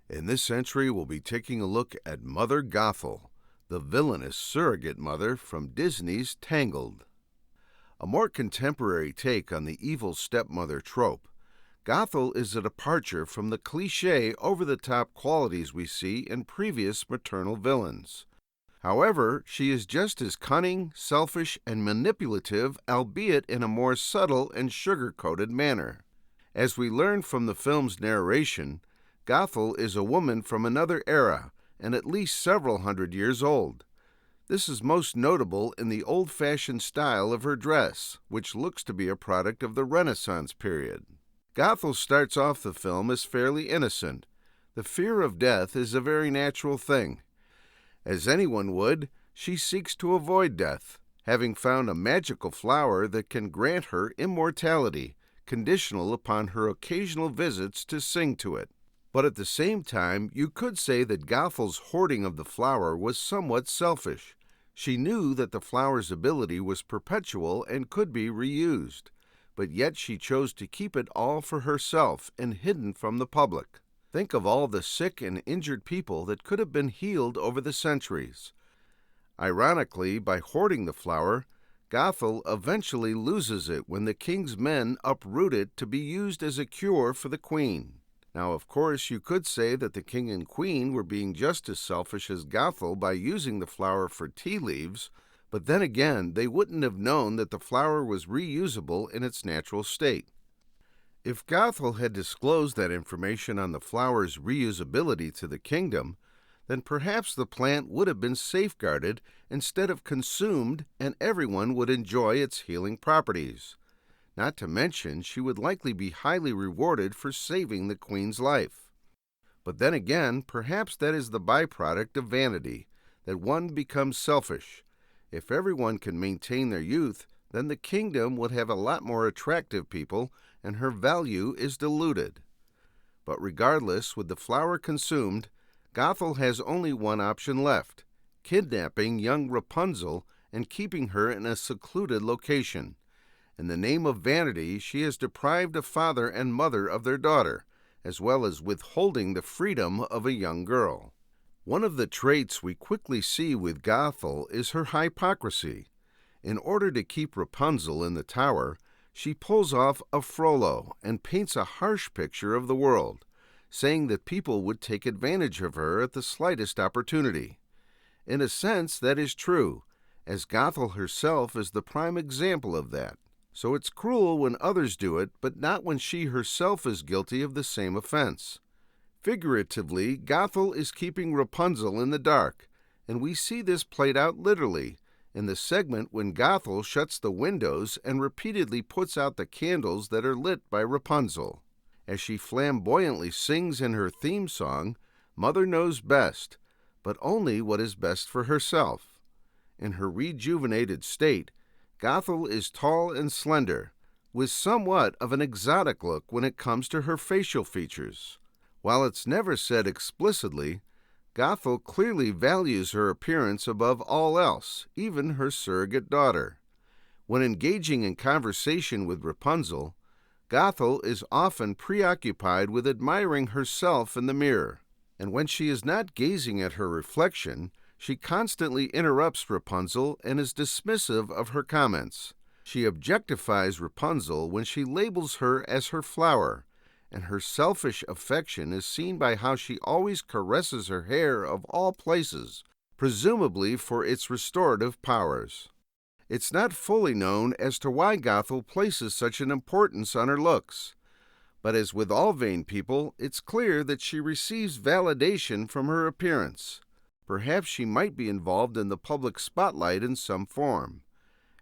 In this entry, we'll be taking a look at Mother Gothel, the villainous surrogate mother from Disney's Tangled. A more contemporary take on the evil stepmother trope, Gothel is a departure from the cliché over-the-top qualities we see in previous maternal villains. However, she is just as cunning, selfish, and manipulative, albeit in a more subtle and sugar-coated manner. As we learn from the film's narration, Gothel is a woman from another era and at least several hundred years old. This is most notable in the old-fashioned style of her dress, which looks to be a product of the Renaissance period. Gothel starts off the film as fairly innocent. The fear of death is a very natural thing. As anyone would, she seeks to avoid death, having found a magical flower that can grant her immortality, conditional upon her occasional visits to sing to it. But at the same time, you could say that Gothel's hoarding of the flower was somewhat selfish. She knew that the flower's ability was perpetual and could be reused, but yet she chose to keep it all for herself and hidden from the public. Think of all the sick and injured people that could have been healed over the centuries. Ironically, by hoarding the flower, Gothel eventually loses it when the king's men uproot it to be used as a cure for the queen. Now, of course, you could say that the king and queen were being just as selfish as Gothel by using the flower for tea leaves, but then again, they wouldn't have known that the flower was reusable in its natural state. If Gothel had disclosed that information on the flower's reusability to the kingdom, then perhaps the plant would have been safeguarded instead of consumed, and everyone would enjoy its healing properties. Not to mention, she would likely be highly rewarded for saving the queen's life. But then again, perhaps that is the byproduct of vanity, that one becomes selfish. If everyone can maintain their youth, then the kingdom would have a lot more attractive people, and her value is diluted. But regardless, with the flower consumed, Gothel has only one option left: kidnapping young Rapunzel and keeping her in a secluded location. In the name of vanity, she has deprived a father and mother of their daughter, as well as withholding the freedom of a young girl. One of the traits we quickly see with Gothel is her hypocrisy. In order to keep Rapunzel in the tower, she pulls off a Frollo and paints a harsh picture of the world, saying that people would take advantage of her at the slightest opportunity. In a sense, that is true, as Gothel herself is the prime example of that. So it's cruel when others do it, but not when she herself is guilty of the same offense. Figuratively, Gothel is keeping Rapunzel in the dark, and we see this played out literally in the segment when Gothel shuts the windows and repeatedly puts out the candles that are lit by Rapunzel. As she flamboyantly sings in her theme song, Mother knows best, but only what is best for herself. In her rejuvenated state, Gothel is tall and slender, with somewhat of an exotic look when it comes to her facial features. While it's never said explicitly, Gothel clearly values her appearance above all else, even her surrogate daughter. When engaging in conversation with Rapunzel, Gothel is often preoccupied with admiring herself in the mirror, and when she is not gazing at her reflection, she constantly interrupts Rapunzel and is dismissive of her comments. She objectifies Rapunzel when she labels her as her flower, and her selfish affection is seen by how she always caresses her hair of all places, presumably for its restorative powers. It's not fully known as to why Gothel places such an importance on her looks, but as with all vain people, it's clear that she receives validation from her appearance. Perhaps she might be involved in the public spotlight in some form.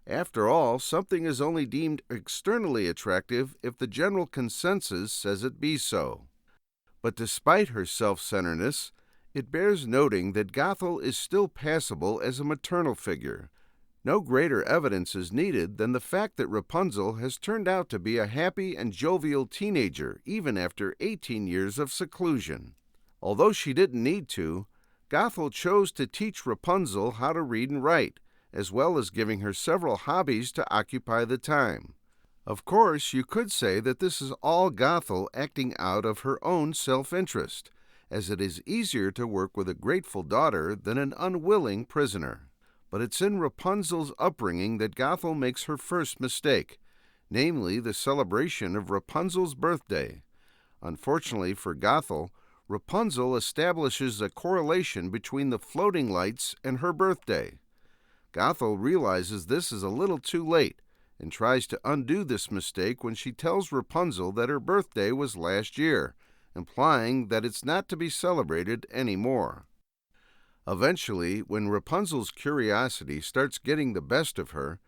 After all, something is only deemed externally attractive if the general consensus says it be so. But despite her self-centeredness, it bears noting that Gothel is still passable as a maternal figure. No greater evidence is needed than the fact that Rapunzel has turned out to be a happy and jovial teenager even after 18 years of seclusion. Although she didn't need to, Gothel chose to teach Rapunzel how to read and write, as well as giving her several hobbies to occupy the time. Of course, you could say that this is all Gothel acting out of her own self-interest, as it is easier to work with a grateful daughter than an unwilling prisoner. But it's in Rapunzel's upbringing that Gothel makes her first mistake, namely the celebration of Rapunzel's birthday. Unfortunately for Gothel, Rapunzel establishes a correlation between the floating lights and her birthday. Gothel realizes this is a little too late and tries to undo this mistake when she tells Rapunzel that her birthday was last year, implying that it's not to be celebrated anymore. Eventually, when Rapunzel's curiosity starts getting the best of her,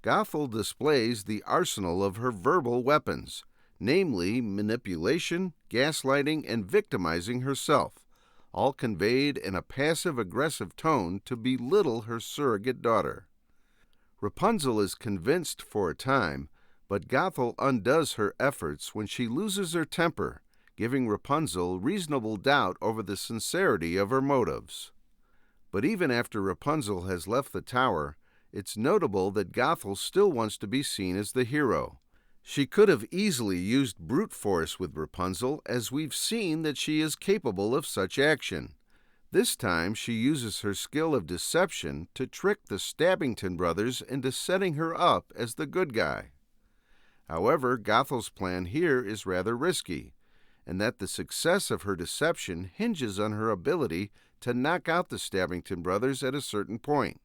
Gothel displays the arsenal of her verbal weapons, namely manipulation, gaslighting, and victimizing herself, all conveyed in a passive-aggressive tone to belittle her surrogate daughter. Rapunzel is convinced for a time, but Gothel undoes her efforts when she loses her temper, giving Rapunzel reasonable doubt over the sincerity of her motives. But even after Rapunzel has left the tower, it's notable that Gothel still wants to be seen as the hero. She could have easily used brute force with Rapunzel, as we've seen that she is capable of such action. This time she uses her skill of deception to trick the Stabbington brothers into setting her up as the good guy. However, Gothel's plan here is rather risky, and that the success of her deception hinges on her ability to knock out the Stabbington brothers at a certain point.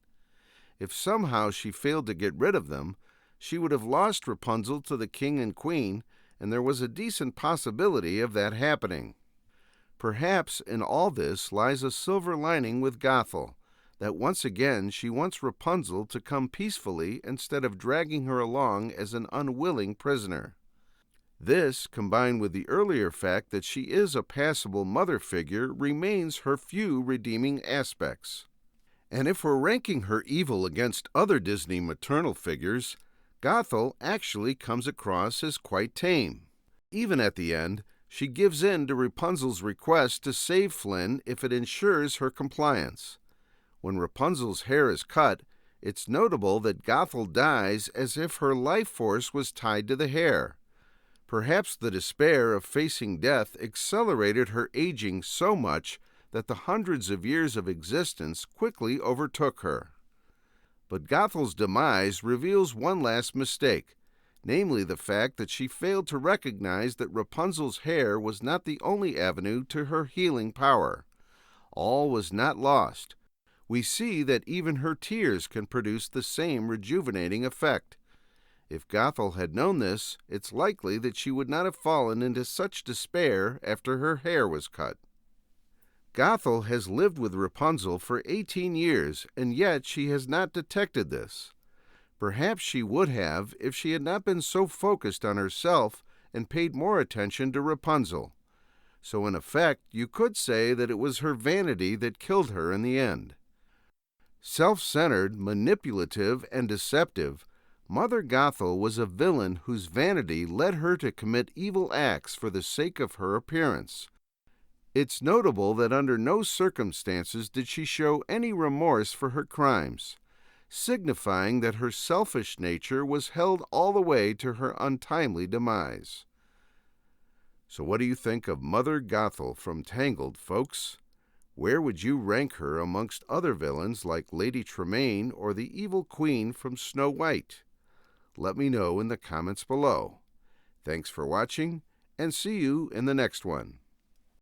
If somehow she failed to get rid of them, she would have lost Rapunzel to the king and queen, and there was a decent possibility of that happening. Perhaps in all this lies a silver lining with Gothel, that once again she wants Rapunzel to come peacefully instead of dragging her along as an unwilling prisoner. This, combined with the earlier fact that she is a passable mother figure, remains her few redeeming aspects. And if we're ranking her evil against other Disney maternal figures, Gothel actually comes across as quite tame. Even at the end, she gives in to Rapunzel's request to save Flynn if it ensures her compliance. When Rapunzel's hair is cut, it's notable that Gothel dies as if her life force was tied to the hair. Perhaps the despair of facing death accelerated her aging so much that the hundreds of years of existence quickly overtook her. But Gothel's demise reveals one last mistake, namely the fact that she failed to recognize that Rapunzel's hair was not the only avenue to her healing power. All was not lost. We see that even her tears can produce the same rejuvenating effect. If Gothel had known this, it's likely that she would not have fallen into such despair after her hair was cut. Gothel has lived with Rapunzel for 18 years, and yet she has not detected this. Perhaps she would have if she had not been so focused on herself and paid more attention to Rapunzel. So in effect, you could say that it was her vanity that killed her in the end. Self-centered, manipulative, and deceptive, Mother Gothel was a villain whose vanity led her to commit evil acts for the sake of her appearance. It's notable that under no circumstances did she show any remorse for her crimes, signifying that her selfish nature was held all the way to her untimely demise. So what do you think of Mother Gothel from Tangled, folks? Where would you rank her amongst other villains like Lady Tremaine or the evil queen from Snow White? Let me know in the comments below. Thanks for watching, and see you in the next one.